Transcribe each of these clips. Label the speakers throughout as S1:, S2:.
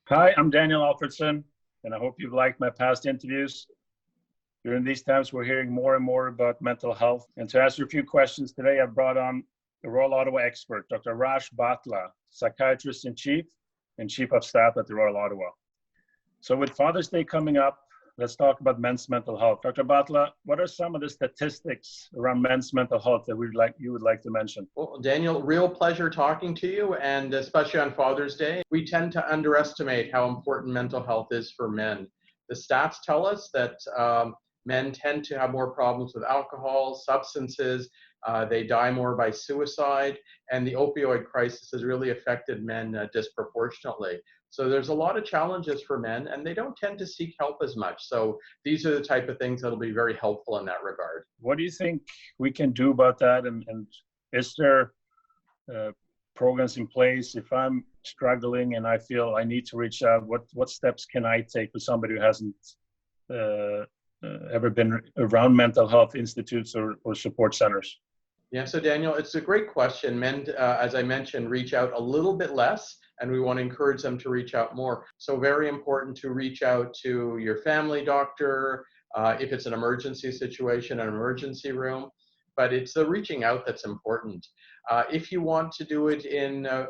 S1: Hi, I'm Daniel Alfredsson, and I hope you've liked my past interviews. During these times, we're hearing more and more about mental health. And to answer a few questions today, I've brought on the Royal Ottawa expert, Dr. Raj Bhatla, Psychiatrist-in-Chief and Chief of Staff at the Royal Ottawa. So with Father's Day coming up, let's talk about men's mental health. Dr. Bhatla, what are some of the statistics around men's mental health that you would like to mention?
S2: Well, Daniel, real pleasure talking to you, and especially on Father's Day. We tend to underestimate how important mental health is for men. The stats tell us that men tend to have more problems with alcohol, substances, they die more by suicide, and the opioid crisis has really affected men disproportionately. So there's a lot of challenges for men, and they don't tend to seek help as much. So these are the type of things that'll be very helpful in that regard.
S1: What do you think we can do about that? And is there programs in place? If I'm struggling and I feel I need to reach out, what steps can I take for somebody who hasn't ever been around mental health institutes or support centers?
S2: Yeah, so Daniel, it's a great question. Men, as I mentioned, reach out a little bit less, and we want to encourage them to reach out more. So very important to reach out to your family doctor, if it's an emergency situation, an emergency room, but it's the reaching out that's important. If you want to do it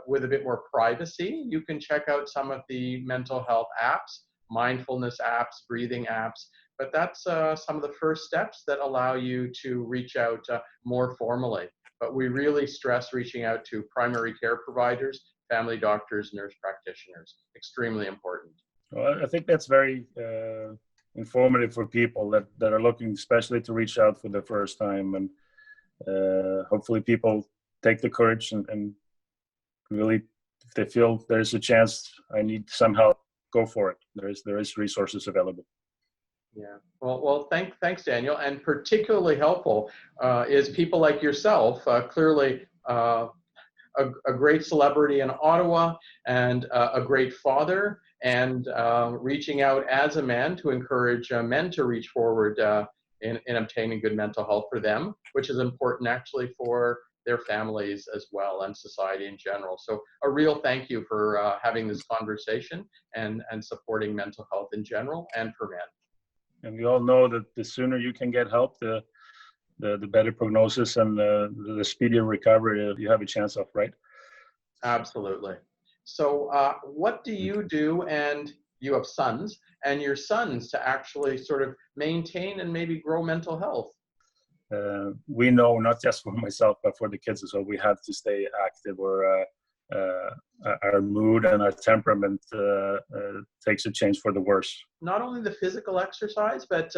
S2: with a bit more privacy, you can check out some of the mental health apps, mindfulness apps, breathing apps, but that's some of the first steps that allow you to reach out more formally. But we really stress reaching out to primary care providers, family doctors, nurse practitioners. Extremely important.
S1: Well, I think that's very informative for people that are looking especially to reach out for the first time. And hopefully people take the courage and really, if they feel there's a chance, I need some help, go for it. There is resources available.
S2: Yeah. Well, thanks, Daniel. And particularly helpful is people like yourself, clearly a great celebrity in Ottawa and a great father, and reaching out as a man to encourage men to reach forward in obtaining good mental health for them, which is important actually for their families as well and society in general. So a real thank you for having this conversation and supporting mental health in general and for men.
S1: And we all know that the sooner you can get help, the better prognosis and the speedier recovery you have a chance of, right?
S2: Absolutely. So what do you do, and you have sons, and your sons to actually sort of maintain and maybe grow mental health?
S1: We know, not just for myself, but for the kids as well, we have to stay active, or our mood and our temperament takes a change for the worse.
S2: Not only the physical exercise, but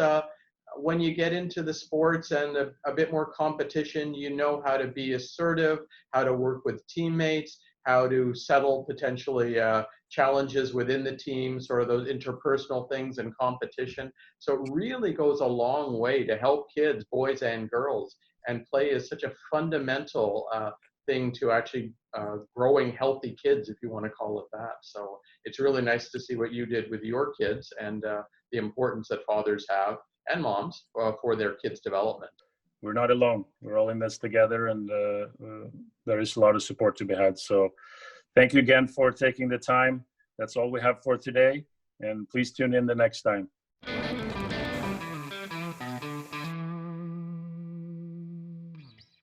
S2: when you get into the sports and a bit more competition, you know how to be assertive, how to work with teammates, how to settle potentially challenges within the team, sort of those interpersonal things and competition. So it really goes a long way to help kids, boys and girls, and play is such a fundamental thing to actually growing healthy kids, if you want to call it that. So it's really nice to see what you did with your kids and the importance that fathers have and moms for their kids' development.
S1: We're not alone. We're all in this together, and there is a lot of support to be had. So thank you again for taking the time. That's all we have for today, and please tune in the next time.